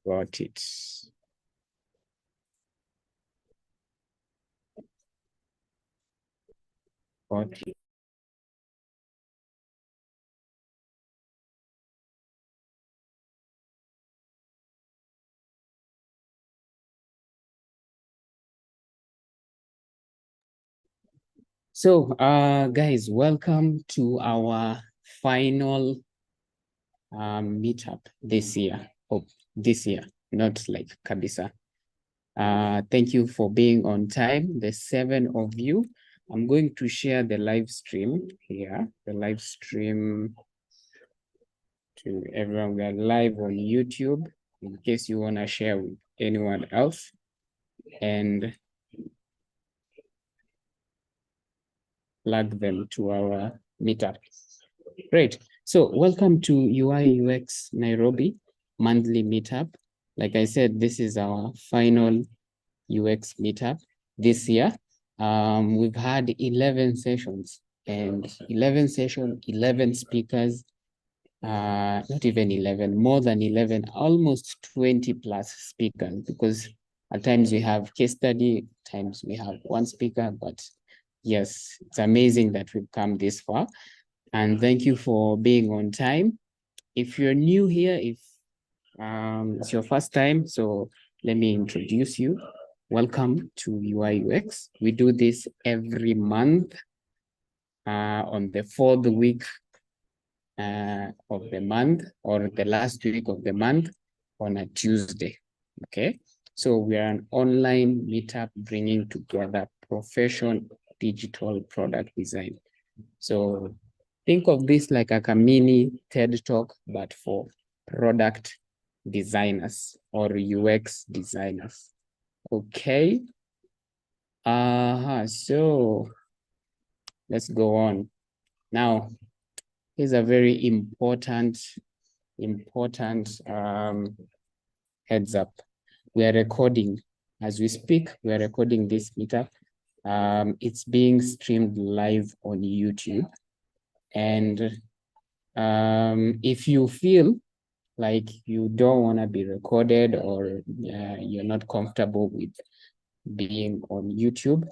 Got it. Got it. So, guys, welcome to our final meetup this year. Oh, this year, not like Kabisa. Thank you for being on time, the 7 of you. I'm going to share the live stream here, the live stream to everyone. We are live on YouTube in case you want to share with anyone else. And plug them to our meetup. Great. So welcome to UIUX Nairobi monthly meetup. Like I said, this is our final UX meetup this year. We've had 11 sessions and 11 sessions, 11 speakers, not even 11, more than 11, almost 20 plus speakers, because at times we have case study, at times we have one speaker, but yes, it's amazing that we've come this far. And thank you for being on time. If you're new here, if it's your first time, so let me introduce you. Welcome to UIUX. We do this every month on the 4th week of the month, or the last week of the month on a Tuesday, okay? So we are an online meetup bringing together professional digital product design. So think of this like a mini TED Talk, but for product designers or UX designers. Okay. So let's go on. Now, here's a very important heads up. We are recording as we speak. We are recording this meetup. It's being streamed live on YouTube. And if you feel like you don't want to be recorded, or you're not comfortable with being on YouTube,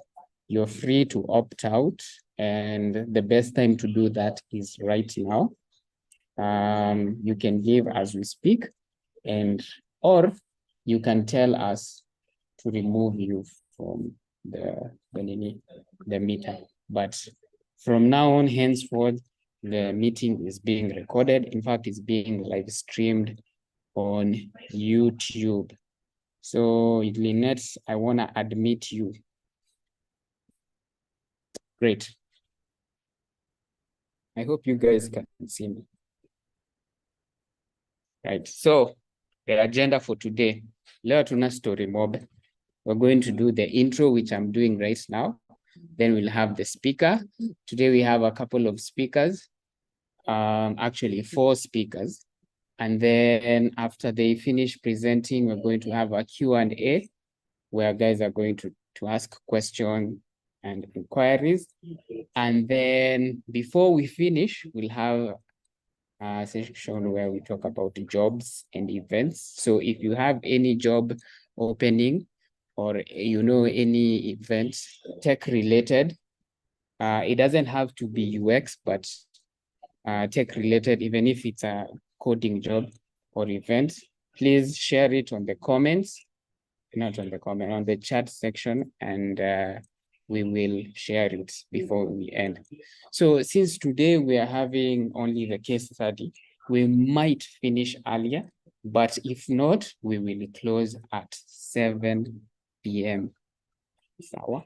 you're free to opt out. And the best time to do that is right now. You can give as we speak, or you can tell us to remove you from the meetup. But from now on, henceforth, the meeting is being recorded. In fact, it's being live streamed on YouTube. So Lynette, I want to admit you. Great. I hope you guys can see me. Right. So the agenda for today, leo tuna story mob. We're going to do the intro, which I'm doing right now. Then we'll have the speaker. Today we have a couple of speakers, actually 4 speakers. And then after they finish presenting, we're going to have a Q&A where guys are going to ask questions and inquiries. And then before we finish, we'll have a section where we talk about jobs and events. So if you have any job opening, or any event tech related, it doesn't have to be UX, but tech related, even if it's a coding job or event, please share it on the comments, not on the comment, on the chat section, and we will share it before we end. So since today we are having only the case study, we might finish earlier, but if not, we will close at 7 p.m. Sawa.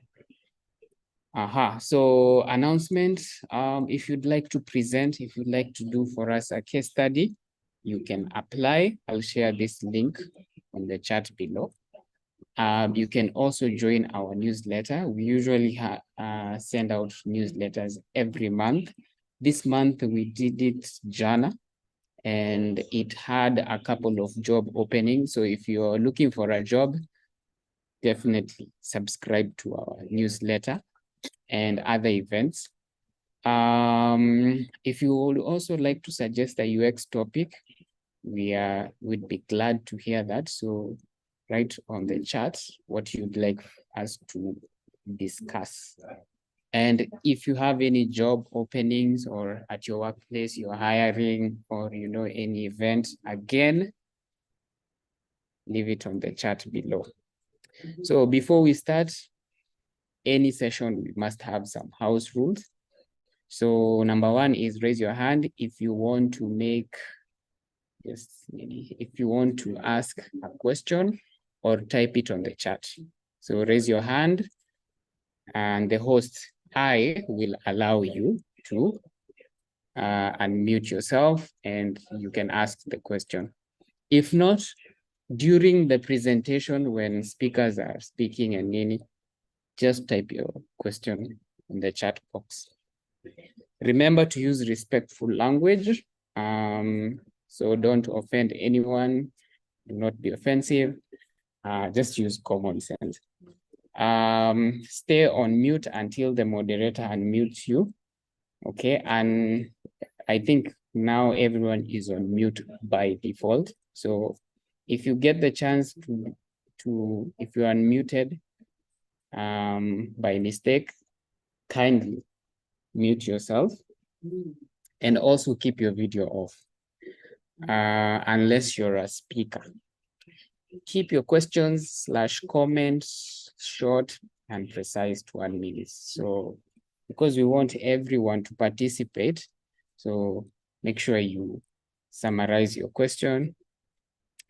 So announcement, if you'd like to present, if you'd like to do for us a case study, you can apply. I'll share this link on the chat below. You can also join our newsletter. We usually send out newsletters every month. This month we did it jana, and it had a couple of job openings. So if you're looking for a job, definitely subscribe to our newsletter and other events. If you would also like to suggest a UX topic, we'd be glad to hear that. So write on the chat what you'd like us to discuss. And if you have any job openings or at your workplace you're hiring, or any event, again, leave it on the chat below. So before we start any session, we must have some house rules. So number one is raise your hand if you want to if you want to ask a question, or type it on the chat. So raise your hand, and the host, I, will allow you to unmute yourself and you can ask the question. If not, during the presentation when speakers are speaking and Nini, just type your question in the chat box. Remember to use respectful language. So don't offend anyone, do not be offensive, just use common sense. Stay on mute until the moderator unmutes you. Okay, and I think now everyone is on mute by default. So if you get the chance if you are unmuted by mistake, kindly mute yourself, and also keep your video off unless you're a speaker. Keep your questions / comments short and precise to 1 minute. So because we want everyone to participate, so make sure you summarize your question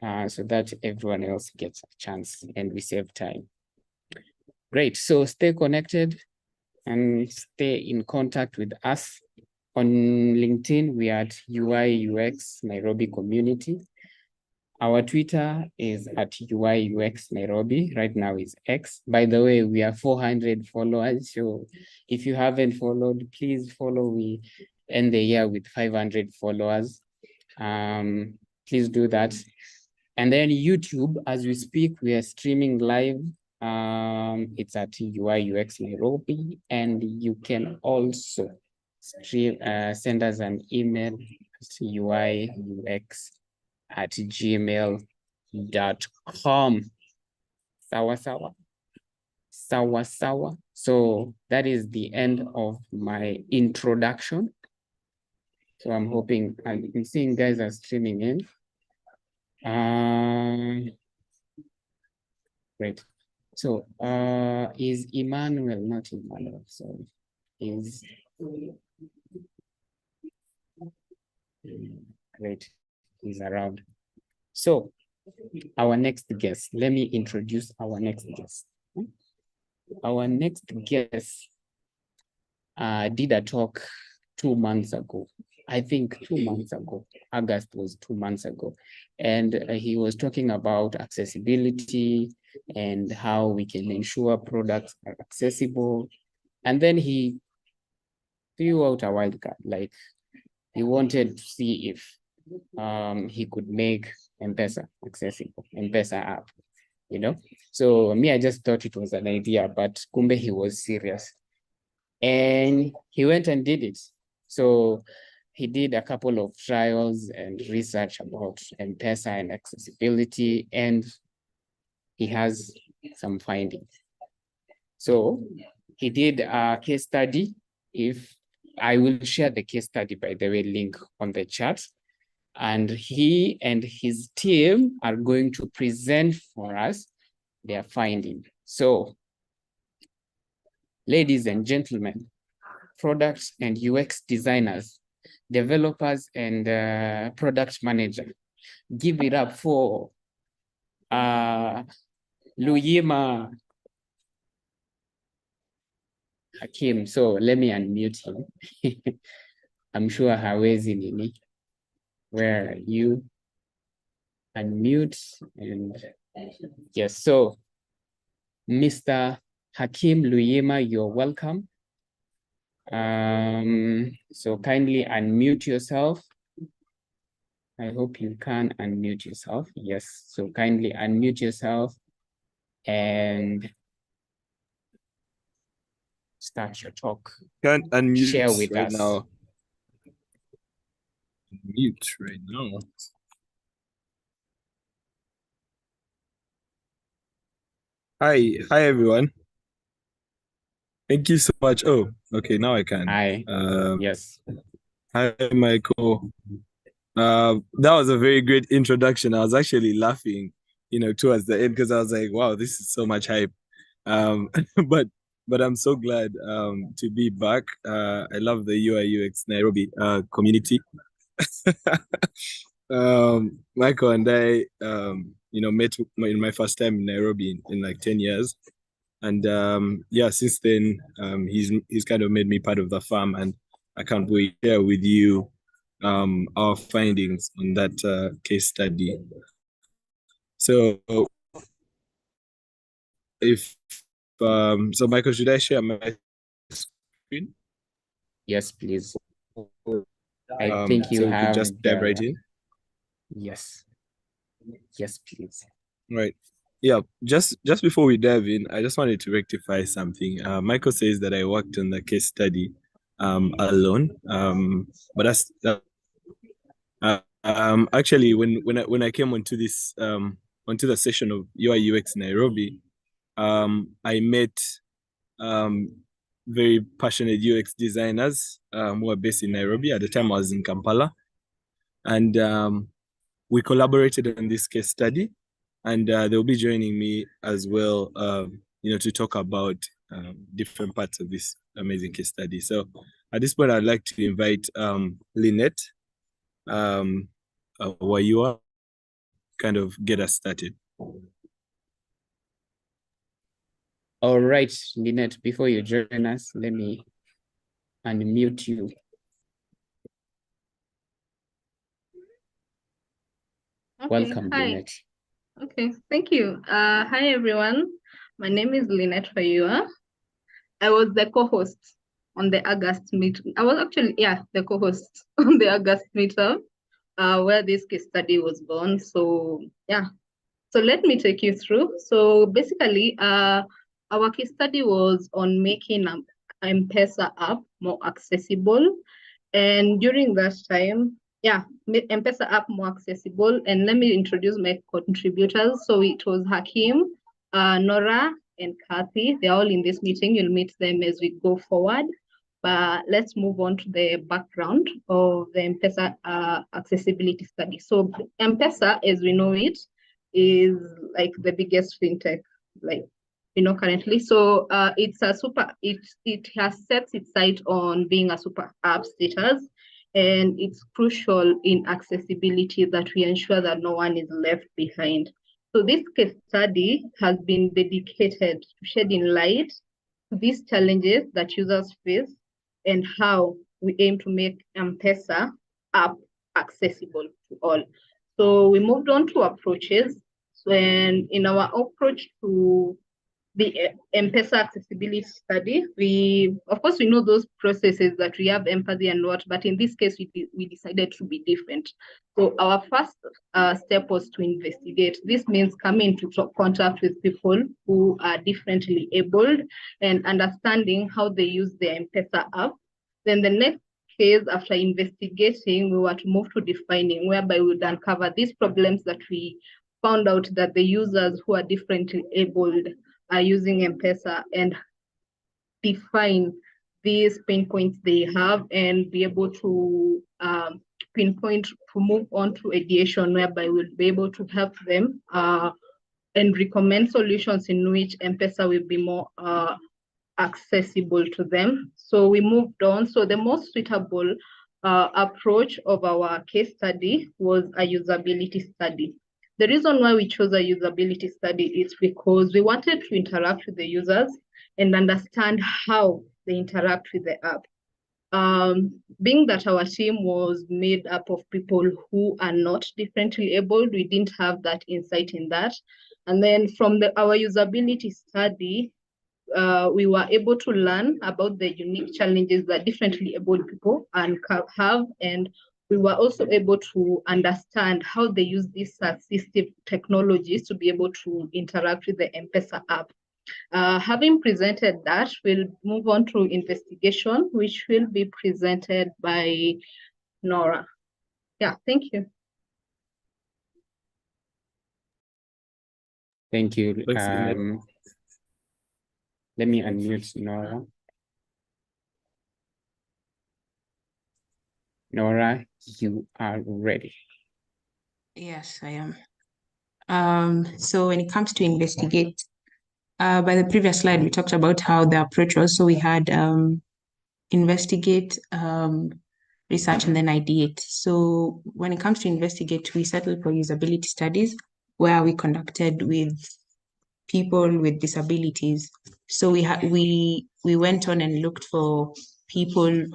so that everyone else gets a chance and we save time. Great, so stay connected and stay in contact with us. On LinkedIn, we are at UIUX Nairobi Community. Our Twitter is at UIUX Nairobi. Right now is X. By the way, we are 400 followers. So if you haven't followed, please follow. We end the year with 500 followers. Please do that. And then YouTube, as we speak, we are streaming live. It's at UIUX Nairobi, and you can also send us an email at UIUX@gmail.com. Sawa. So that is the end of my introduction. So I'm hoping, I'm seeing guys are streaming in. Great. So is Emmanuel, not Emmanuel, sorry. Is great, he's around. So our next guest, let me introduce our next guest. Our next guest did a talk 2 months ago. I think 2 months ago, August was 2 months ago. And he was talking about accessibility and how we can ensure products are accessible. And then he threw out a wild card, like he wanted to see if he could make M-Pesa accessible, M-Pesa app, So me, I just thought it was an idea, but kumbe he was serious. And he went and did it. So he did a couple of trials and research about M-Pesa and accessibility, and he has some findings. So he did a case study. If I will share the case study, by the way, link on the chat. And he and his team are going to present for us their finding. So, ladies and gentlemen, products and UX designers, developers and product manager, give it up for Luyima Hakim. So let me unmute him. I'm sure hawezi nini. Where are you? Unmute and yes. So Mr. Hakim Luyima, you're welcome. So kindly unmute yourself. I hope you can unmute yourself. Yes, so kindly unmute yourself and start your talk. Can't unmute Share with right us. now. Mute right now. Hi everyone. Thank you so much. Oh, okay, now I can. Hi. Yes. Hi Michael. That was a very great introduction. I was actually laughing, towards the end because I was like, wow, this is so much hype. Um, but but I'm so glad to be back. I love the UIUX Nairobi community. Michael and I met in my first time in Nairobi in like 10 years. And yeah, since then, he's kind of made me part of the farm, and I can't wait to share with you our findings on that case study. So if so, Michael, should I share my screen? Yes, please. I think you So we could have just dive right the in. yes. Yes, please. Right. Yeah, just before we dive in, I just wanted to rectify something. Michael says that I worked on the case study alone. But actually, when I came onto this onto the session of UIUX Nairobi, I met um very passionate UX designers who are based in Nairobi. At the time, I was in Kampala, and we collaborated on this case study, and they'll be joining me as well, to talk about different parts of this amazing case study. So at this point, I'd like to invite Lynette Wayua, kind of get us started. All right, Lynette, before you join us, let me unmute you. Okay, Welcome, hi. Lynette. Okay, thank you. Hi everyone. My name is Lynette Fayua. I was the co-host on the August meet. I was actually, the co-host on the August meetup, where this case study was born. So yeah, so let me take you through. So basically, our case study was on making M-Pesa app more accessible. And during that time, M-Pesa app more accessible. And let me introduce my contributors. So it was Hakim, Nora, and Kathy. They're all in this meeting. You'll meet them as we go forward. But let's move on to the background of the M-Pesa accessibility study. So M-Pesa, as we know it, is like the biggest fintech, like currently. So it's a super. It has set its sight on being a super app status, and it's crucial in accessibility that we ensure that no one is left behind. So this case study has been dedicated to shedding light to these challenges that users face and how we aim to make M-Pesa app accessible to all. So we moved on to approaches. So, and in our approach to the M-Pesa accessibility study, of course we know those processes that we have empathy and what, but in this case we decided to be different. So our first step was to investigate. This means coming into contact with people who are differently abled and understanding how they use the M-Pesa app. Then the next phase, after investigating, we were to move to defining, whereby we would uncover these problems that we found out that the users who are differently abled are using M-Pesa, and define these pain points they have and be able to pinpoint to move on to ideation, whereby we'll be able to help them and recommend solutions in which M-Pesa will be more accessible to them. So we moved on. So the most suitable approach of our case study was a usability study. The reason why we chose a usability study is because we wanted to interact with the users and understand how they interact with the app. Being that our team was made up of people who are not differently abled, we didn't have that insight in that. And then from our usability study, we were able to learn about the unique challenges that differently abled people have, and we were also able to understand how they use these assistive technologies to be able to interact with the M-Pesa app. Having presented that, we'll move on to investigation, which will be presented by Nora. Yeah, thank you. Thank you. Thanks, Let me unmute Nora. Nora, you are ready. Yes, I am. So when it comes to investigate, by the previous slide, we talked about how the approach was. So we had investigate, research, and then ideate. So when it comes to investigate, we settled for usability studies, where we conducted with people with disabilities. So we went on and looked for people.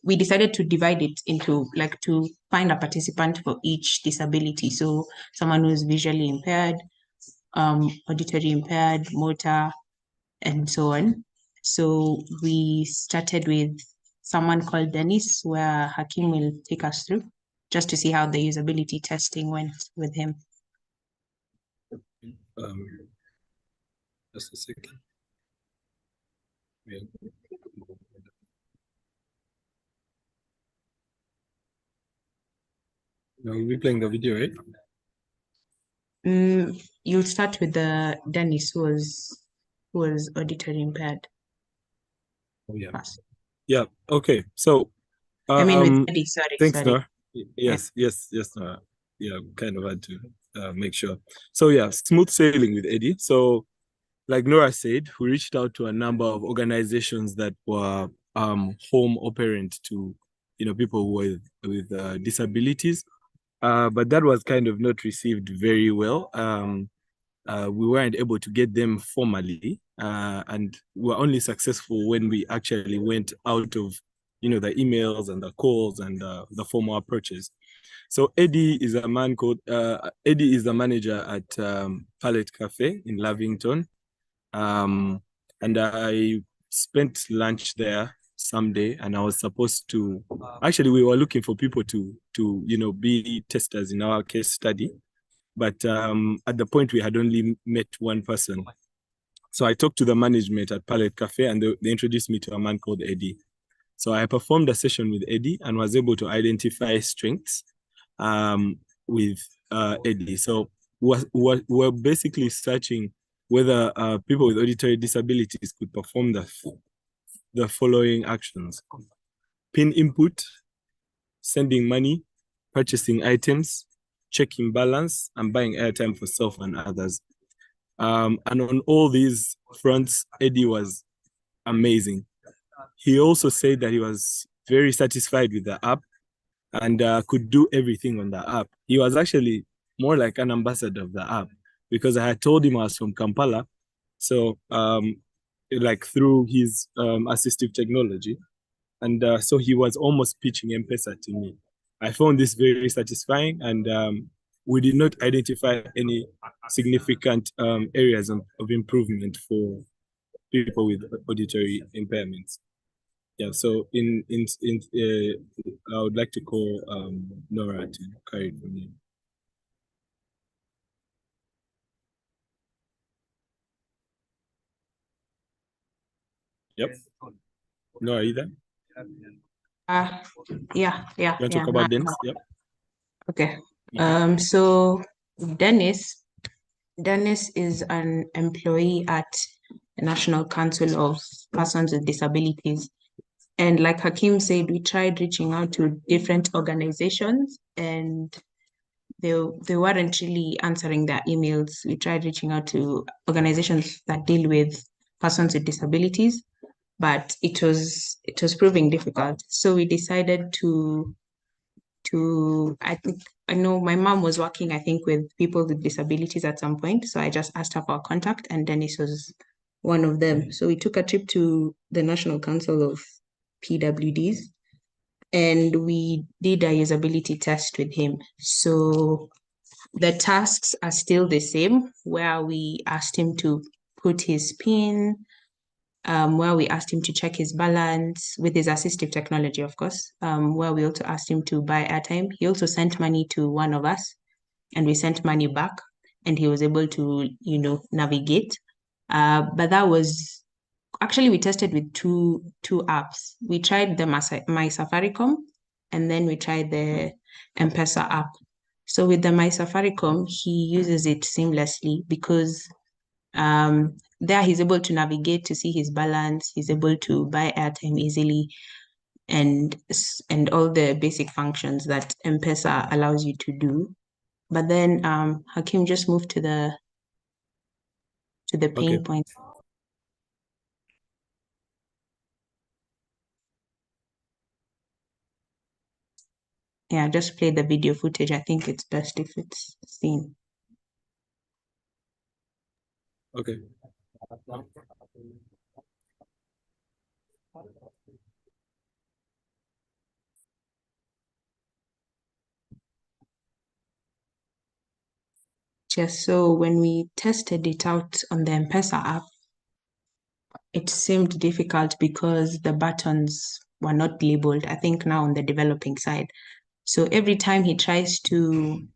We decided to divide it into to find a participant for each disability. So someone who's visually impaired, auditory impaired, motor, and so on. So we started with someone called Dennis, where Hakim will take us through, just to see how the usability testing went with him. Just a second. Yeah. Now we're playing the video, right? You'll start with the Dennis, who was auditory impaired. Oh yeah. First. Yeah. Okay. So I mean, with Eddie, thanks, sorry. Nora. Yes, Nora. Yeah, kind of had to make sure. So yeah, smooth sailing with Eddie. So like Nora said, we reached out to a number of organizations that were home operant to people with disabilities, but that was kind of not received very well. We weren't able to get them formally, and we were only successful when we actually went out of the emails and the calls and the formal approaches. So Eddie is a man called Eddie is the manager at Palette Cafe in Lavington. And I spent lunch there someday, and I was supposed to actually, we were looking for people to be testers in our case study, but at the point we had only met one person. So I talked to the management at Palette Cafe, and they introduced me to a man called Eddie. So I performed a session with Eddie and was able to identify strengths with Eddie. So we're basically searching whether people with auditory disabilities could perform the following actions: PIN input, sending money, purchasing items, checking balance, and buying airtime for self and others. And on all these fronts, Eddie was amazing. He also said that he was very satisfied with the app and could do everything on the app. He was actually more like an ambassador of the app, because I had told him I was from Kampala. So like through his assistive technology. And so he was almost pitching M-Pesa to me. I found this very satisfying, and we did not identify any significant areas of improvement for people with auditory impairments. Yeah, so I would like to call Nora to carry it from here. Yep. Nora, are you there? Yeah. You want to talk about Dennis? Yep. Okay. So Dennis is an employee at the National Council of Persons with Disabilities. And like Hakim said, we tried reaching out to different organizations, and they weren't really answering their emails. We tried reaching out to organizations that deal with persons with disabilities, but it was proving difficult. So we decided to I know my mom was working, I think, with people with disabilities at some point. So I just asked her for a contact, and Dennis was one of them. So we took a trip to the National Council of PWDs, and we did a usability test with him. So the tasks are still the same, where we asked him to put his PIN, where we asked him to check his balance with his assistive technology, of course, where we also asked him to buy airtime. He also sent money to one of us, and we sent money back, and he was able to, navigate. But that was actually, we tested with two apps. We tried the My Safaricom, and then we tried the M-Pesa app. So with the My Safaricom, he uses it seamlessly because there he's able to navigate to see his balance. He's able to buy airtime easily, and all the basic functions that M-Pesa allows you to do. But then Hakim just moved to the pain point. Yeah, just play the video footage. I think it's best if it's seen. Okay. Just so when we tested it out on the M-Pesa app, it seemed difficult because the buttons were not labeled, I think now on the developing side. So every time he tries to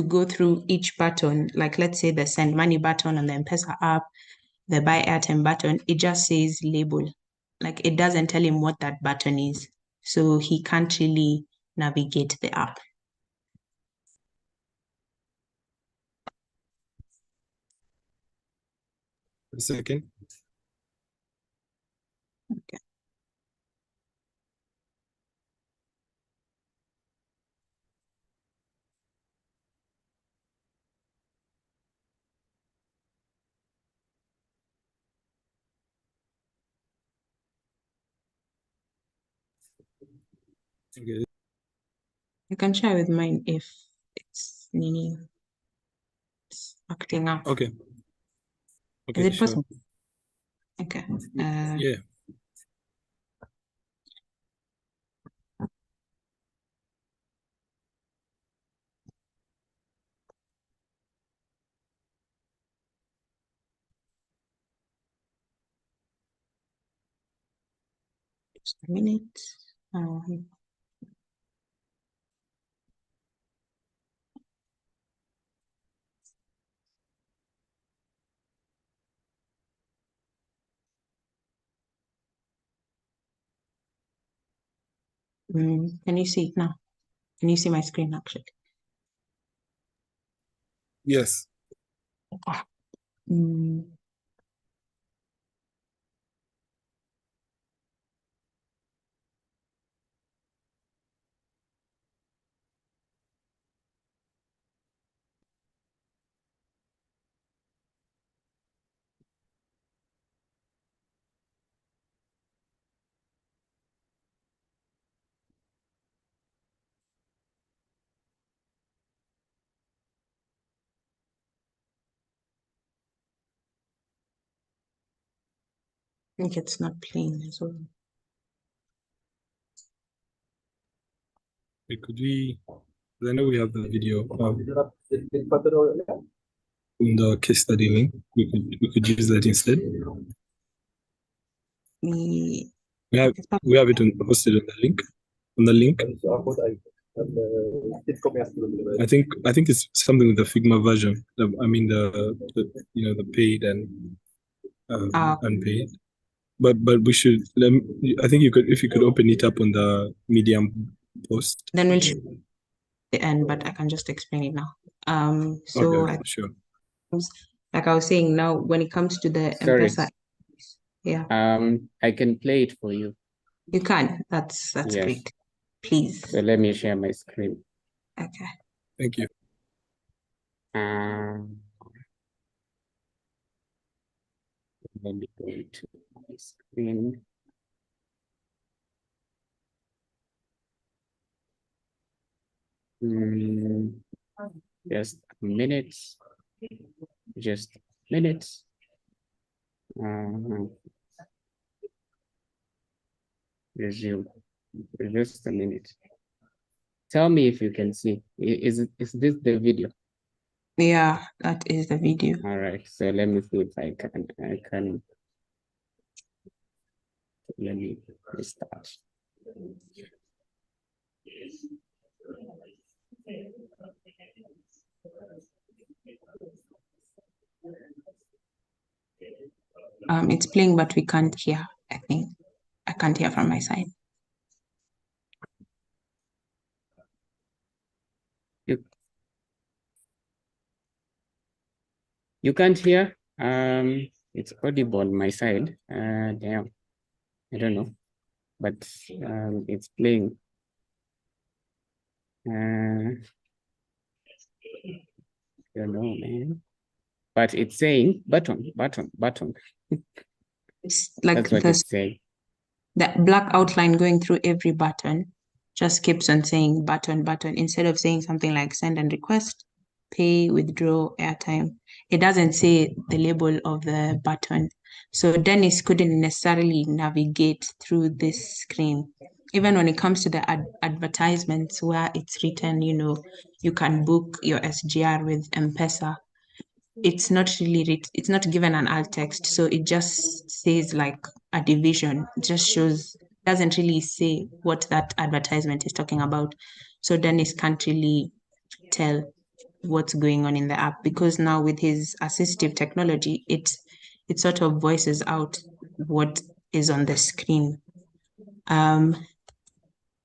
go through each button, like let's say the send money button on the M-Pesa app, the buy airtime button, it just says label. Like it doesn't tell him what that button is. So he can't really navigate the app. A second. Okay. Okay. You can share with mine if it's meaning it's acting up. Okay. Is it Sure. possible? Okay. Yeah. Just a minute. Can you see it now? Can you see my screen actually? Yes. I think it's not playing as well. Could we? I know we have the video in the case study link. We could use that instead. We have it posted on the link. I think it's something with the Figma version. I mean the paid and unpaid. But we should. I think if you could open it up on the Medium post. Then we'll show the end, but I can just explain it now. So okay, sure. Like I was saying, now when it comes to the M-Pesa, yeah. I can play it for you. You can. That's yes. Great. Please. So let me share my screen. Okay. Thank you. Let me go to my screen. Just minutes. Just minutes. Resume. Just a minute. Tell me if you can see. Is this the video? Yeah, that is the video. All right. So let me see if I can. Let me restart. It's playing, but we can't hear. I think I can't hear from my side. You can't hear? It's audible on my side. Damn, I don't know, but it's playing. I don't know, man. But it's saying button. It's like That's what it's saying. that black outline going through every button just keeps on saying button instead of saying something like send and request, pay, withdraw, airtime. It doesn't say the label of the button. So Dennis couldn't necessarily navigate through this screen. Even when it comes to the advertisements where it's written, you know, you can book your SGR with M-Pesa, it's not really it's not given an alt text, so it just says like a division. It just shows, doesn't really say what that advertisement is talking about. So Dennis can't really tell what's going on in the app, because now with his assistive technology, it sort of voices out what is on the screen.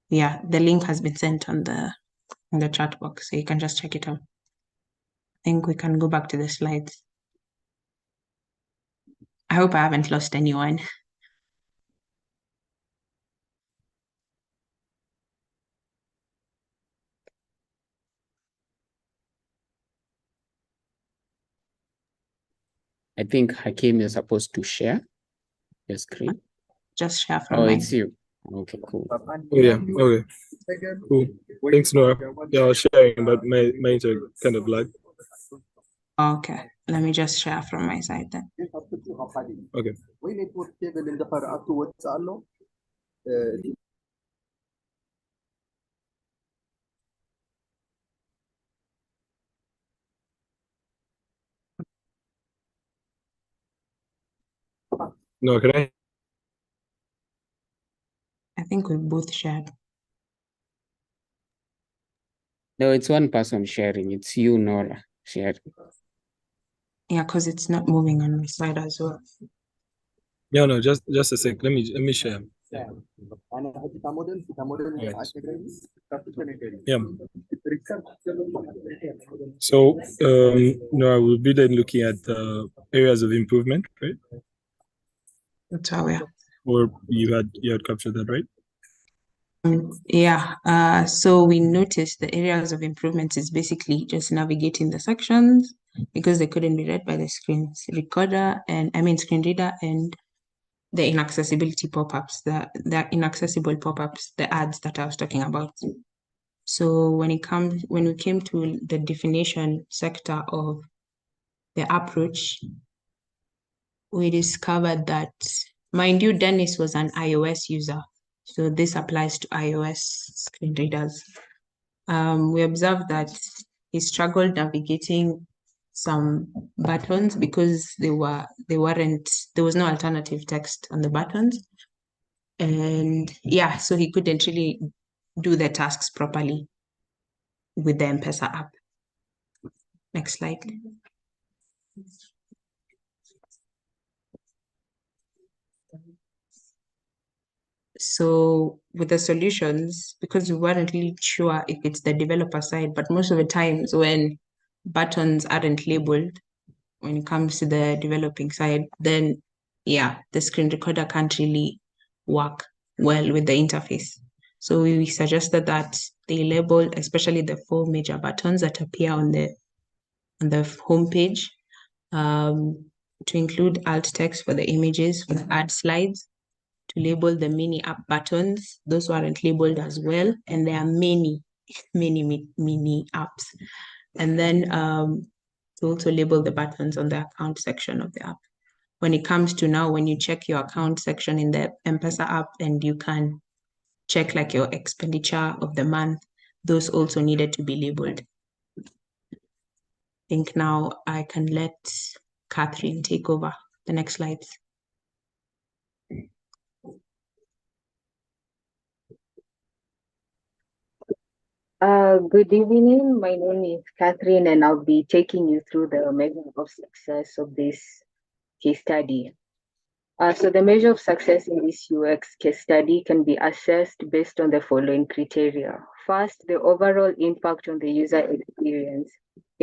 Yeah, the link has been sent on the chat box, so you can just check it out. I think we can go back to the slides. I hope I haven't lost anyone. I think Hakim is supposed to share your screen. Just share from Oh, mine. it's you. Okay, cool. Oh, yeah. Okay. Cool. Thanks, Noah. Yeah, I was sharing, but my internet kind of lagged. Okay, let me just share from my side then. Okay. No, can I? I think we both shared. No, it's one person sharing. It's you, Nora, sharing. Yeah, because it's not moving on my side as well. Yeah, no, just a sec. Let me share. Yeah. So, Nora, we'll be then looking at areas of improvement, right? That's how we are. Or you had captured that, right? Yeah, so we noticed the areas of improvement is basically just navigating the sections because they couldn't be read by the screen recorder screen reader, and the inaccessibility pop-ups, the inaccessible pop-ups, the ads that I was talking about. So when we came to the definition sector of the approach, we discovered that, mind you, Dennis was an iOS user. So this applies to iOS screen readers. We observed that he struggled navigating some buttons because there was no alternative text on the buttons. And yeah, so he couldn't really do the tasks properly with the M-Pesa app. Next slide. So with the solutions, because we weren't really sure if it's the developer side, but most of the times when buttons aren't labeled, when it comes to the developing side, then yeah, the screen recorder can't really work well with the interface. So we suggested that they label, especially the 4 major buttons that appear on the homepage, to include alt text for the images, for the ad slides, to label the mini app buttons. Those weren't labeled as well, and there are many mini apps. And then to also label the buttons on the account section of the app. When it comes to now, when you check your account section in the M-Pesa app and you can check like your expenditure of the month, those also needed to be labeled. I think now I can let Catherine take over the next slides. Good evening. My name is Catherine, and I'll be taking you through the measure of success of this case study. So the measure of success in this UX case study can be assessed based on the following criteria. First, the overall impact on the user experience.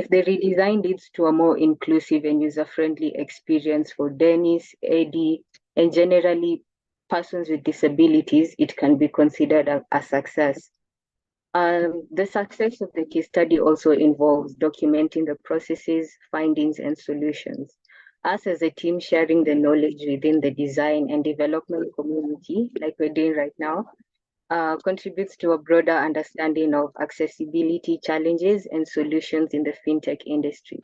If the redesign leads to a more inclusive and user-friendly experience for Dennis, Eddie, and generally persons with disabilities, it can be considered a success. The success of the case study also involves documenting the processes, findings, and solutions. Us as a team sharing the knowledge within the design and development community, like we're doing right now, contributes to a broader understanding of accessibility challenges and solutions in the fintech industry.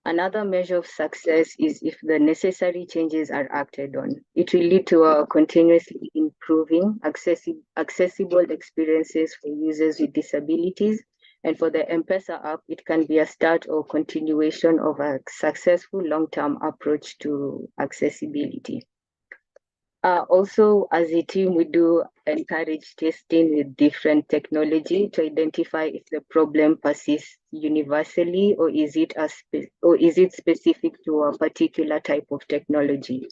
Another measure of success is if the necessary changes are acted on. It will lead to a continuously improving accessible experiences for users with disabilities. And for the M-Pesa app, it can be a start or continuation of a successful long-term approach to accessibility. Also, as a team, we do encourage testing with different technology to identify if the problem persists universally or is it specific to a particular type of technology.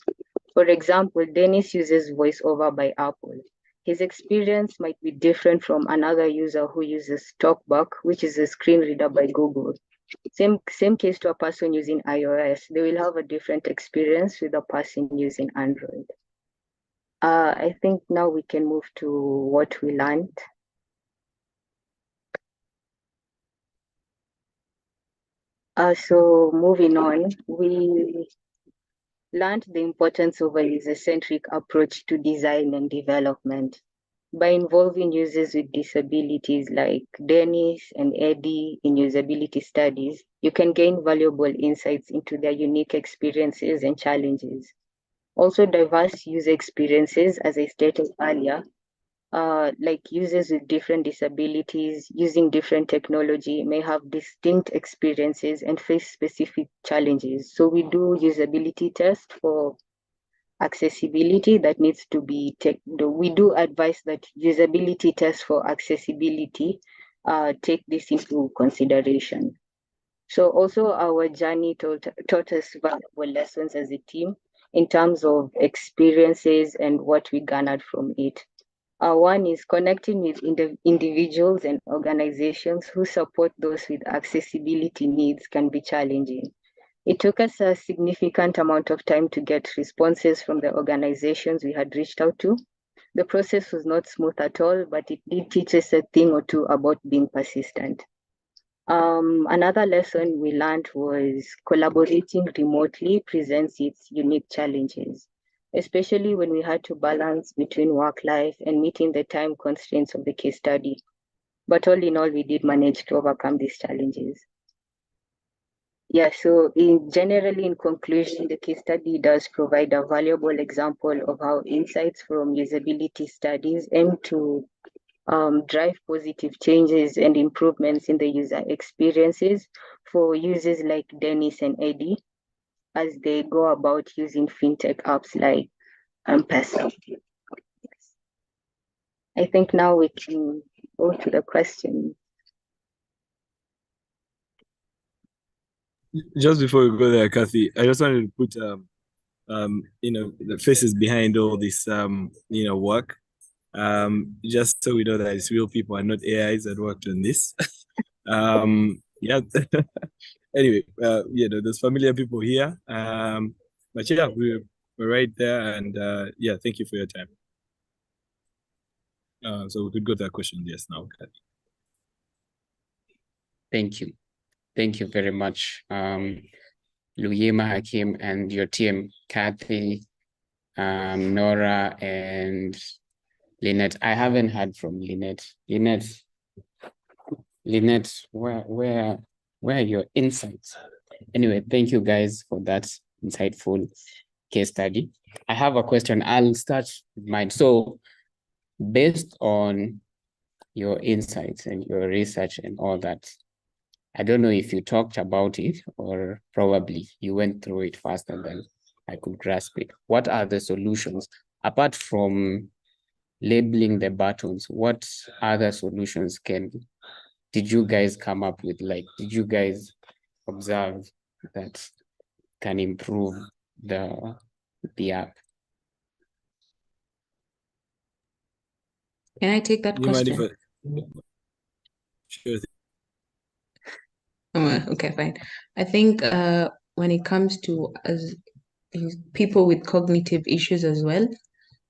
For example, Dennis uses VoiceOver by Apple. His experience might be different from another user who uses TalkBack, which is a screen reader by Google. Same case to a person using iOS. They will have a different experience with a person using Android. I think now we can move to what we learned. So moving on, we learned the importance of a user-centric approach to design and development. By involving users with disabilities like Dennis and Eddie in usability studies, you can gain valuable insights into their unique experiences and challenges. Also, diverse user experiences, as I stated earlier, like users with different disabilities using different technology may have distinct experiences and face specific challenges. So we do usability tests for accessibility that needs to be we do advise that usability tests for accessibility take this into consideration. So also our journey taught us valuable lessons as a team in terms of experiences and what we garnered from it. One is connecting with individuals and organizations who support those with accessibility needs can be challenging. It took us a significant amount of time to get responses from the organizations we had reached out to. The process was not smooth at all, but it did teach us a thing or two about being persistent. Another lesson we learned was collaborating remotely presents its unique challenges, especially when we had to balance between work life and meeting the time constraints of the case study. But all in all, we did manage to overcome these challenges. Yeah, so generally, in conclusion, the case study does provide a valuable example of how insights from usability studies aim to drive positive changes and improvements in the user experiences for users like Dennis and Eddie as they go about using fintech apps like M-Pesa. I think now we can go to the question. Just before we go there, Kathy, I just wanted to put the faces behind all this work. Just so we know that it's real people and not AIs that worked on this. Yeah. Anyway, there's familiar people here. But yeah, we're right there, and yeah, thank you for your time. So we could go to that question, yes, now. Thank you. Thank you very much, Luyima, Hakim, and your team, Kathy, Nora, and Lynette. I haven't heard from Lynette. Lynette, where are your insights? Anyway, thank you guys for that insightful case study. I have a question. I'll start with mine. So based on your insights and your research and all that, I don't know if you talked about it or probably you went through it faster than I could grasp it. What are the solutions apart from labeling the buttons? What other solutions did you guys come up with? Like, did you guys observe that can improve the app? Can I take that question? Sure. Okay, fine. I think when it comes to people with cognitive issues as well,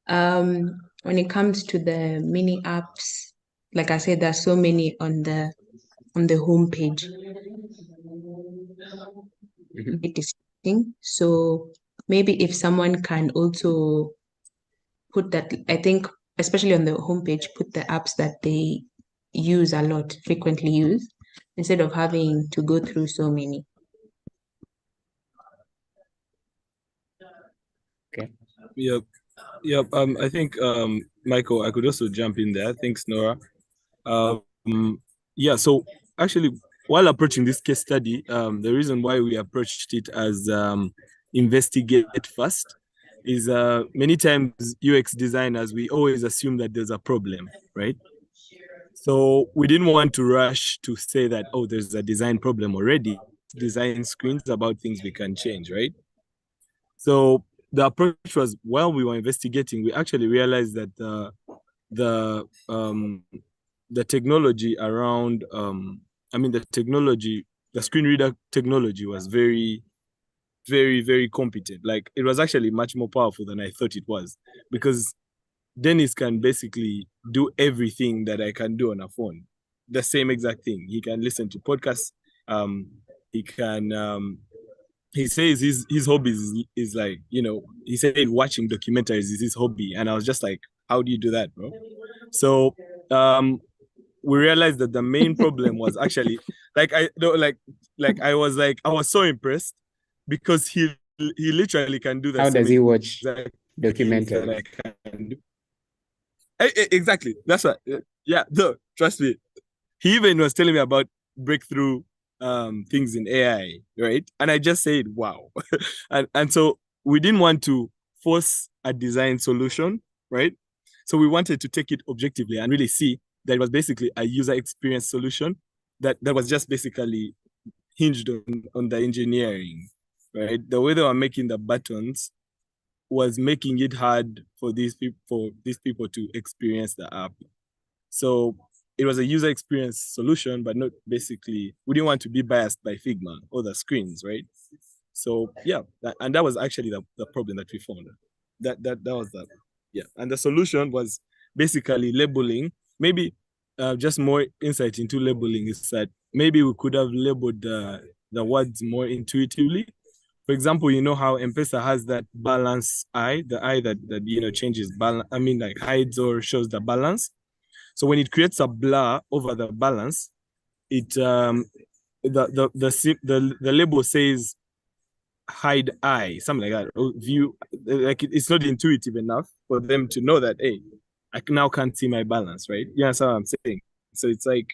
when it comes to the mini apps, like I said, there's so many on the homepage. It is so maybe if someone can also put that, I think, especially on the homepage, put the apps that they use a lot, frequently use, instead of having to go through so many. Okay. Yep. Yep. I think Michael, I could also jump in there. Thanks, Nora. Yeah, so actually, while approaching this case study, the reason why we approached it as investigate first is many times UX designers, we always assume that there's a problem, right? So we didn't want to rush to say that, oh, there's a design problem already. Design screens about things we can change, right? So the approach was, while we were investigating, we actually realized that the technology around, the screen reader technology was very, very, very competent. Like, it was actually much more powerful than I thought it was, because Dennis can basically do everything that I can do on a phone. The same exact thing. He can listen to podcasts. He can, he says his hobbies is like, he said watching documentaries is his hobby. And I was just like, how do you do that, bro? So we realized that the main problem was actually I was so impressed because he literally can do that. How does he watch documentaries? That I can do. Exactly. That's what. Yeah. No, trust me. He even was telling me about breakthrough things in AI, right? And I just said, wow. and so we didn't want to force a design solution, right? So we wanted to take it objectively and really see that it was basically a user experience solution that was just basically hinged on the engineering, right? The way they were making the buttons was making it hard for these people to experience the app. So it was a user experience solution, but not basically, we didn't want to be biased by Figma or the screens, right? So yeah, and that was actually the problem that we found. That was that. Yeah, and the solution was basically labeling. Maybe just more insight into labeling is that maybe we could have labeled the words more intuitively. For example, you know how M-Pesa has that balance eye, the eye that changes balance. I mean, like, hides or shows the balance. So when it creates a blur over the balance, it the label says hide eye, something like that. Or view, like, it's not intuitive enough for them to know that, hey, I now can't see my balance, right? Yeah, that's what I'm saying. So it's like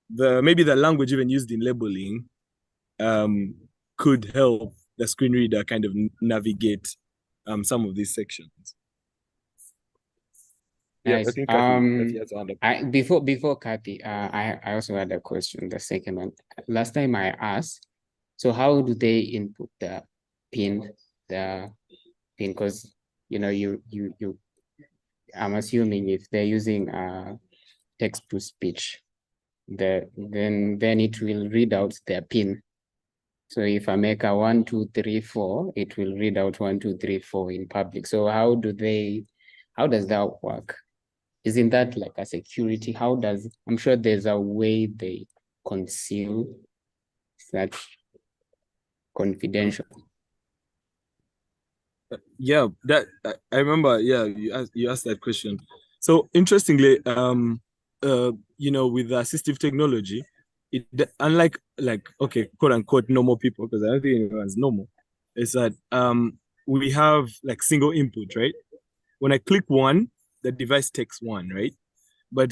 maybe the language even used in labeling could help the screen reader kind of navigate some of these sections. Nice. Yeah, I think Kathy has a hand up. Before Kathy, I also had a question, the second one. Last time I asked, so how do they input the pin? Because I'm assuming if they're using text to speech, then it will read out their pin. So if I make a 1, 2, 3, 4, it will read out 1, 2, 3, 4 in public. So how does that work? Isn't that like a security? I'm sure there's a way they conceal such confidential. Yeah, that I remember. Yeah, you asked that question. So interestingly, with assistive technology, unlike, like, okay, quote unquote normal people, because I don't think anyone's normal, is that we have like single input, right? When I click 1, the device takes 1, right? But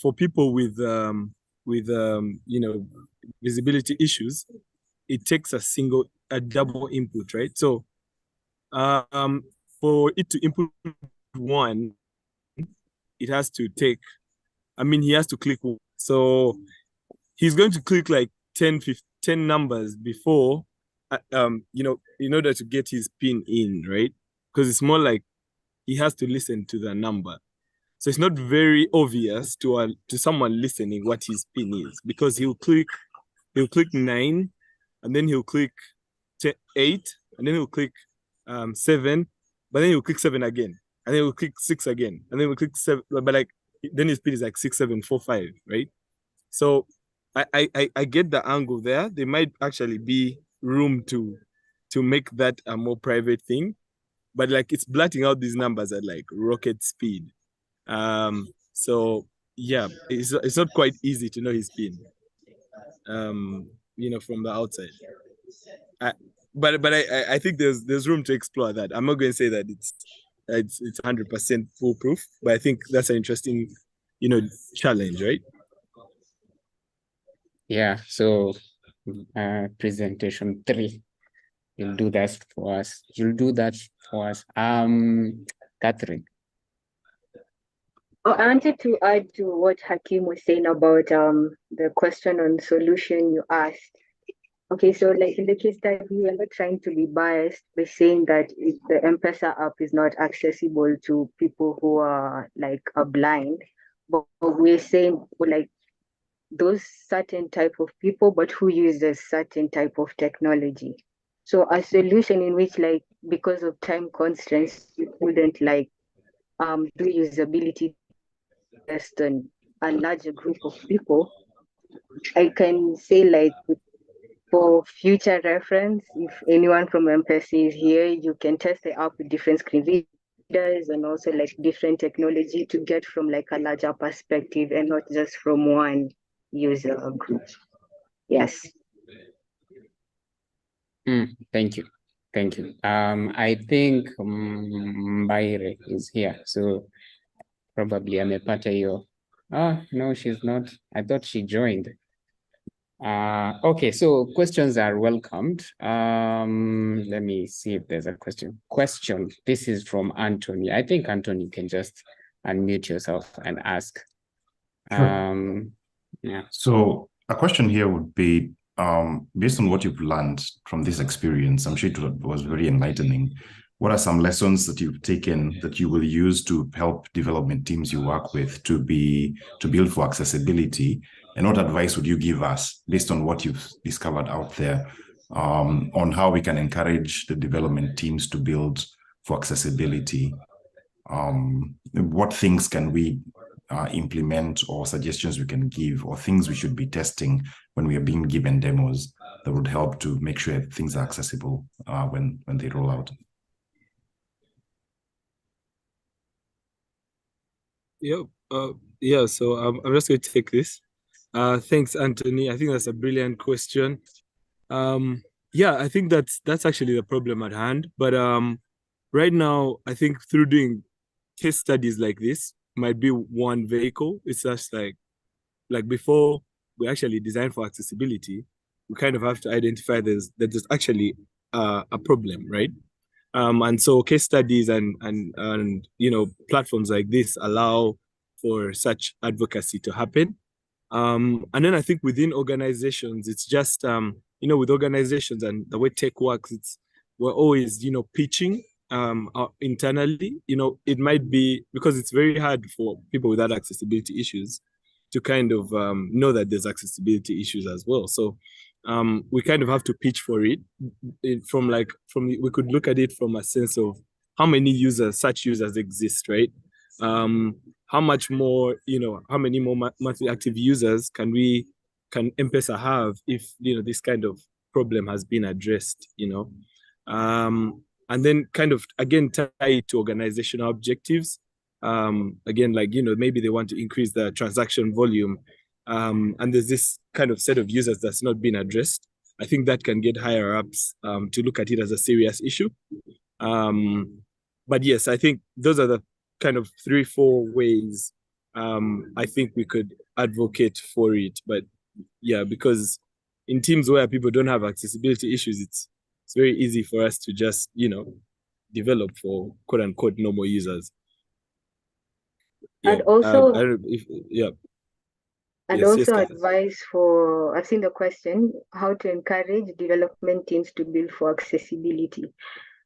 for people with visibility issues, it takes a double input, right? So for it to input 1, it has to take, he has to click. So he's going to click like 10 numbers before, in order to get his pin in, right? Because it's more like he has to listen to the number. So it's not very obvious to someone listening what his pin is, because he'll click he'll click 9, and then he'll click 8, and then he'll click 7, but then he'll click 7 again, and then he'll click 6 again, and then he'll click 7, but like then his speed is like 6, 7, 4, 5, right? So I get the angle there. There might actually be room to make that a more private thing, but like it's blurting out these numbers at like rocket speed. So yeah, it's not quite easy to know his speed. From the outside. But I think there's room to explore that. I'm not going to say that it's 100% foolproof, but I think that's an interesting, challenge, right? Yeah. So, presentation 3, you'll do that for us. You'll do that for us. Catherine. Oh, I wanted to add to what Hakim was saying about the question on solution you asked. Okay, so like in the case study, we are not trying to be biased by saying that if the M-Pesa app is not accessible to people who are blind, but we're saying like those certain type of people, but who uses certain type of technology. So a solution in which because of time constraints, you couldn't do usability test on a larger group of people. I can say for future reference, if anyone from M-Pesa is here, you can test the app with different screen readers and also different technology to get from a larger perspective and not just from one user group. Yes. Thank you. Thank you. I think Mbaire is here, so probably amepata hiyo. No, she's not. I thought she joined. Okay, so questions are welcomed. Let me see if there's a question. This is from Anthony. I think Anthony, you can just unmute yourself and ask. Sure. Yeah. So a question here would be, based on what you've learned from this experience, I'm sure it was very enlightening. What are some lessons that you've taken that you will use to help development teams you work with to build for accessibility? And what advice would you give us based on what you've discovered out there on how we can encourage the development teams to build for accessibility? What things can we implement, or suggestions we can give, or things we should be testing when we are being given demos that would help to make sure things are accessible when they roll out? Yeah. So I'm just going to take this. Thanks, Anthony. I think that's a brilliant question. Yeah, I think that's actually the problem at hand. But right now, I think through doing case studies like this might be one vehicle. It's just like before we actually design for accessibility, we kind of have to identify that there's actually a problem, right? And so case studies and platforms like this allow for such advocacy to happen. And then I think within organizations, it's just with organizations and the way tech works, we're always pitching internally. It might be because it's very hard for people without accessibility issues to kind of know that there's accessibility issues as well. So we kind of have to pitch for it from we could look at it from a sense of how many such users exist, right? How much more, how many more monthly active users can M-Pesa have if this kind of problem has been addressed, and then kind of again tie it to organizational objectives. Again, maybe they want to increase the transaction volume, and there's this kind of set of users that's not been addressed. I think that can get higher ups to look at it as a serious issue. But yes, I think those are the kind of 3-4 ways I think we could advocate for it. But yeah, because in teams where people don't have accessibility issues, it's very easy for us to just develop for quote unquote normal users. And also, advice for, I've seen the question, how to encourage development teams to build for accessibility.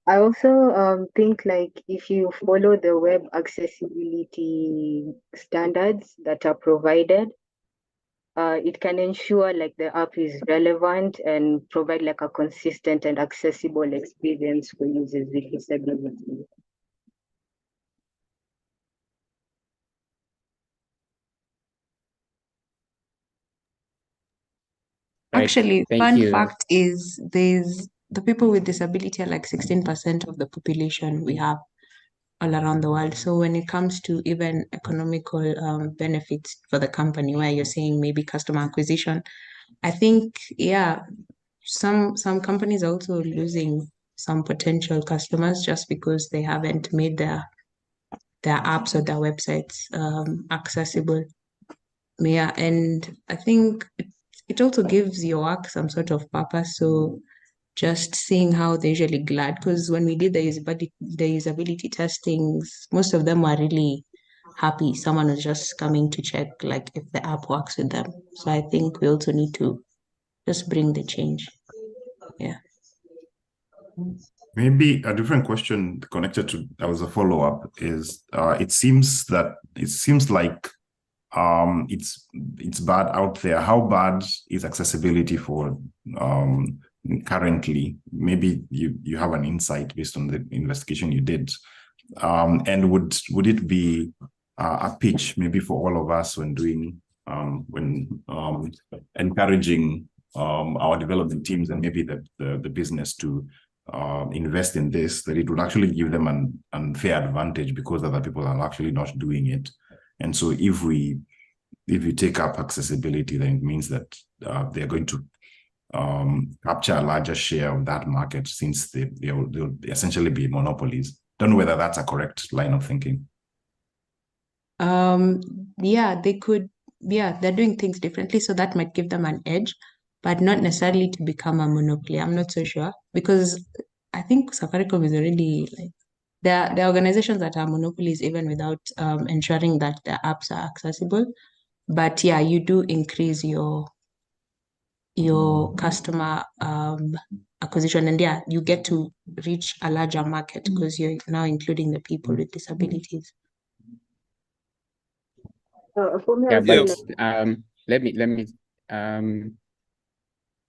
I also think if you follow the web accessibility standards that are provided, It can ensure like the app is relevant and provide like a consistent and accessible experience for users with disabilities. Right. Actually, Thank fun you. fact is the people with disability are like 16% of the population we have all around the world. So when it comes to even economical benefits for the company, where you're saying maybe customer acquisition, I think, yeah, some companies are also losing some potential customers just because they haven't made their apps or their websites accessible. Yeah, and I think it also gives your work some sort of purpose. So just seeing how they're usually glad, because when we did the usability testings, most of them were really happy. Someone was just coming to check like if the app works with them. So I think we also need to just bring the change. Yeah. Maybe a different question connected to as a follow-up is it seems like it's bad out there. How bad is accessibility for currently? Maybe you have an insight based on the investigation you did. And would it be a pitch maybe for all of us when doing encouraging our development teams and maybe the business to invest in this, that it would actually give them an unfair advantage because other people are actually not doing it. And so if we take up accessibility, then it means that they're going to capture a larger share of that market, since they'll essentially be monopolies. Don't know whether that's a correct line of thinking. Yeah, they could, yeah, they're doing things differently, so that might give them an edge, but not necessarily to become a monopoly. I'm not so sure, because I think Safaricom is already like, there are organizations that are monopolies even without ensuring that the apps are accessible. But yeah, you do increase your customer acquisition, and yeah, you get to reach a larger market because you're now including the people with disabilities. For me, Yeah, I'll say but like, let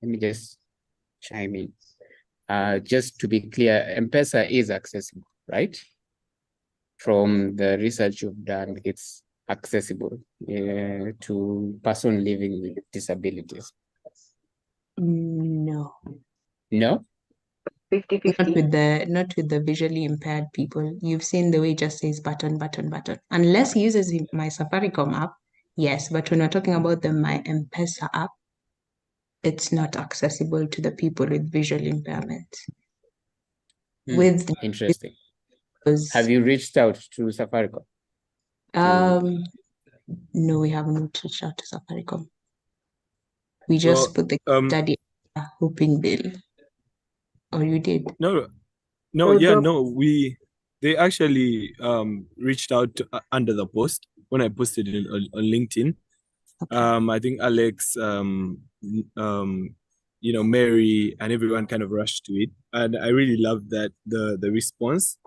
me just chime in. Just to be clear, M-Pesa is accessible, right? From the research you've done, it's accessible to person living with disabilities. No. No? 50-50. Not with the visually impaired people. You've seen the way it just says button, button, button. Unless he uses my Safaricom app, yes. But when we're talking about the My M-Pesa app, it's not accessible to the people with visual impairments. Interesting. Have you reached out to Safaricom? No, we haven't reached out to Safaricom. We just put the study hoping they'll. Or you did? No, they actually reached out to, under the post when I posted it on LinkedIn. Okay. I think Alex, Mary and everyone kind of rushed to it, and I really loved that the response.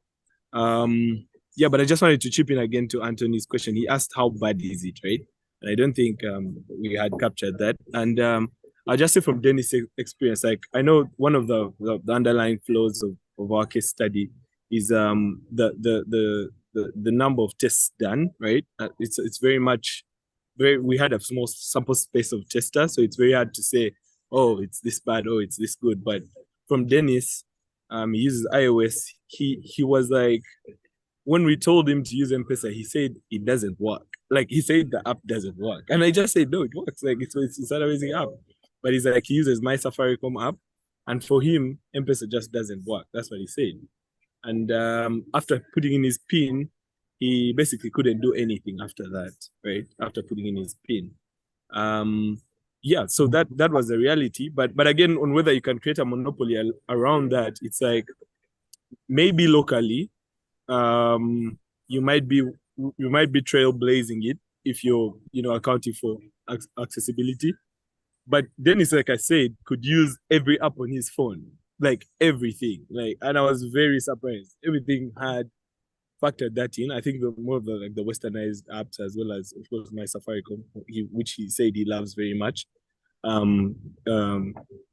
Yeah, but I just wanted to chip in again to Anthony's question. He asked how bad is it, right? And I don't think we had captured that. And I'll just say from Dennis' experience, like I know one of the underlying flaws of our case study is the number of tests done, right? It's very much we had a small sample space of testers, so it's very hard to say, oh, it's this bad, oh, it's this good. But from Dennis, he uses iOS. He was like, when we told him to use M-Pesa, he said it doesn't work. Like he said the app doesn't work, and I just said no, it works. Like it's an amazing app. But he's like, he uses my Safaricom app, and for him, M-Pesa just doesn't work. That's what he said. And after putting in his PIN, he basically couldn't do anything after that, right? After putting in his PIN. Yeah, so that was the reality. But again, on whether you can create a monopoly around that, it's like maybe locally, you might be trailblazing it if you're accounting for accessibility. But Dennis, like I said, could use every app on his phone, like everything. Like, and I was very surprised. Everything had factored that in. I think more of the like the westernized apps, as well as of course my Safaricom, which he said he loves very much.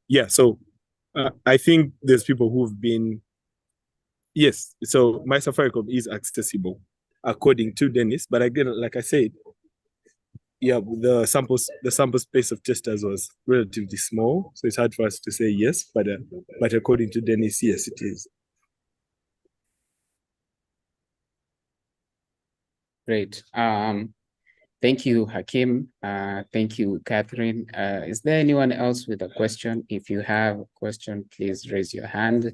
Yeah, so I think there's people who've been, yes, so my Safaricom is accessible according to Dennis, but again, like I said, yeah, the sample space of testers was relatively small, so it's hard for us to say yes, but according to Dennis, yes, it is. Great. Thank you, Hakim. Thank you, Catherine. Is there anyone else with a question? If you have a question, please raise your hand,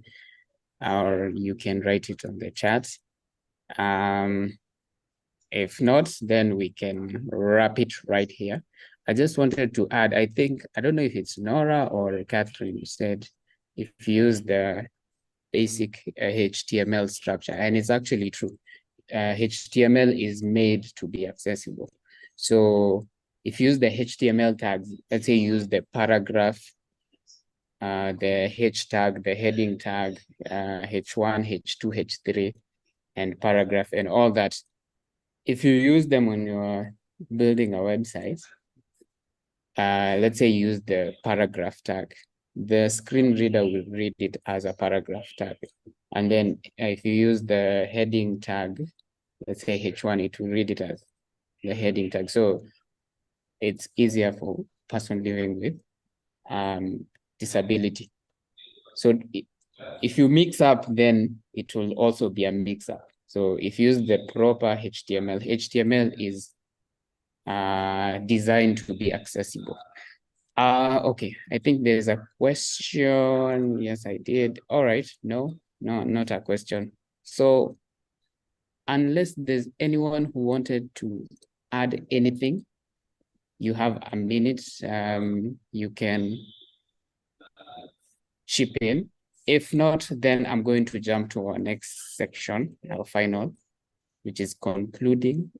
or you can write it on the chat. If not, then we can wrap it right here. I just wanted to add, I don't know if it's Nora or Catherine who said, if you use the basic HTML structure, and it's actually true. HTML is made to be accessible. So if you use the HTML tags, let's say use the paragraph, the H tag, the heading tag, H1, H2, H3, and paragraph and all that. If you use them when you're building a website, let's say use the paragraph tag, the screen reader will read it as a paragraph tag. And then if you use the heading tag, let's say H1, it will read it as the heading tag. So it's easier for person living with disability. So if you mix up, then it will also be a mix up. So if you use the proper HTML, HTML is designed to be accessible. Okay, I think there's a question. Yes, I did. All right, no, not a question. So unless there's anyone who wanted to add anything, you have a minute, you can chip in. If not, then I'm going to jump to our next section, our final, which is concluding.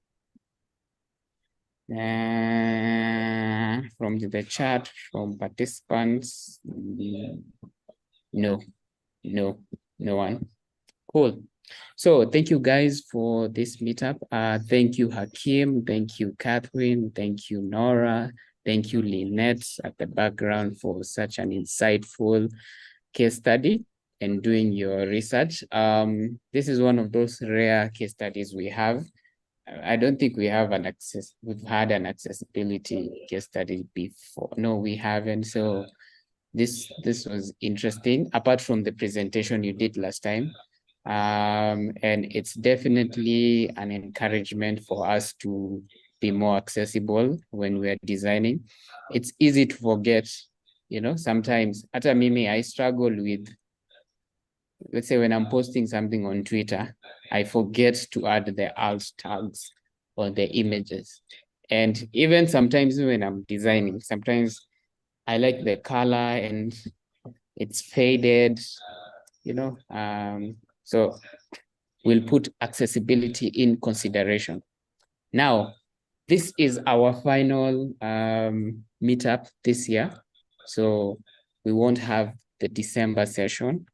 From the chat, from participants, no one. Cool. So thank you guys for this meetup. Thank you, Hakim. Thank you, Catherine. Thank you, Nora. Thank you, Lynette, at the background for such an insightful case study and doing your research. This is one of those rare case studies we have. I don't think we've had an accessibility case study before. No, we haven't. So this was interesting, apart from the presentation you did last time. And it's definitely an encouragement for us to be more accessible when we're designing. It's easy to forget, sometimes at a mimi, I struggle with, let's say when I'm posting something on Twitter, I forget to add the alt tags or the images. And even sometimes when I'm designing, sometimes I like the color and it's faded, so we'll put accessibility in consideration. Now, this is our final meetup this year. So we won't have the December session.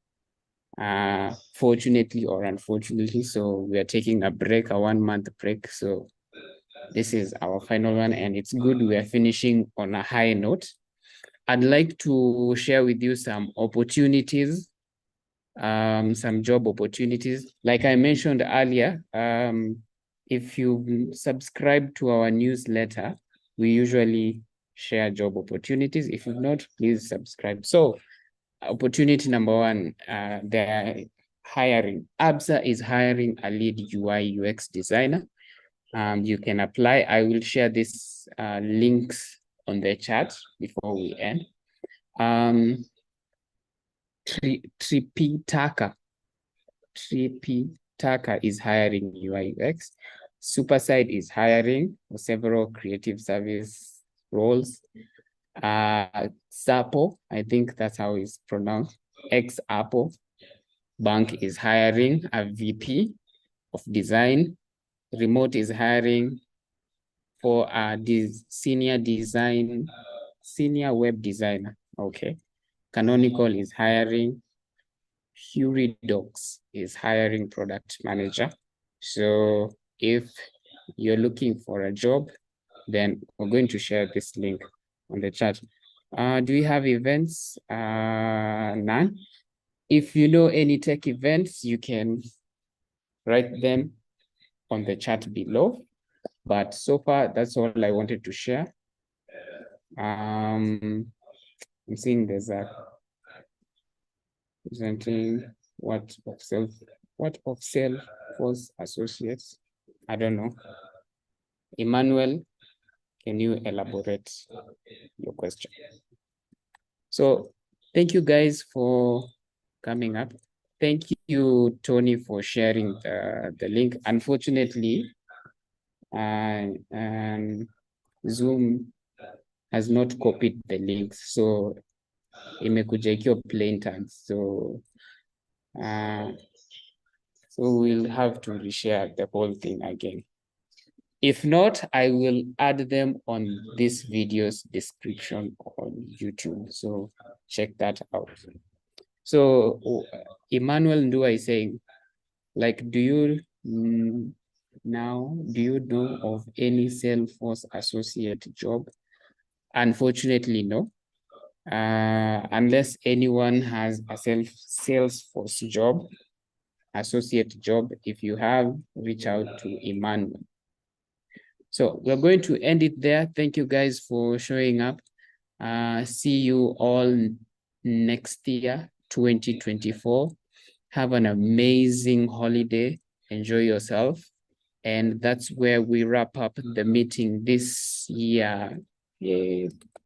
Fortunately or unfortunately, so we are taking a break, a 1-month break. So this is our final one, and it's good we are finishing on a high note. I'd like to share with you some opportunities, some job opportunities. Like I mentioned earlier, if you subscribe to our newsletter, we usually share job opportunities. If you've not, please subscribe. So opportunity number one, they're hiring. ABSA is hiring a lead UI UX designer. You can apply. I will share this links on the chat before we end. Tripitaka is hiring UI UX. Superside is hiring for several creative service roles. Xapo, I think that's how it's pronounced. Xapo Bank is hiring a VP of design. Remote is hiring for a senior web designer. Okay. Canonical is hiring. Huridocs is hiring product manager. So if you're looking for a job, then we're going to share this link on the chat. Do we have events? None. If you know any tech events, you can write them on the chat below. But so far, that's all I wanted to share. I'm seeing there's a presenting what of Salesforce associates. I don't know. Emmanuel, can you elaborate your question? So thank you guys for coming up. Thank you, Tony, for sharing the link. Unfortunately, Zoom has not copied the links, so imekuja ikiwa plain text. So we'll have to reshare the whole thing again. If not, I will add them on this video's description on YouTube. So check that out. So Emmanuel Ndua is saying, like, do you know of any Salesforce associate job? Unfortunately, no. Unless anyone has a Salesforce job, associate job, if you have, reach out to Emmanuel. So we're going to end it there. Thank you guys for showing up. See you all next year, 2024. Have an amazing holiday. Enjoy yourself. And that's where we wrap up the meeting this year. Yay.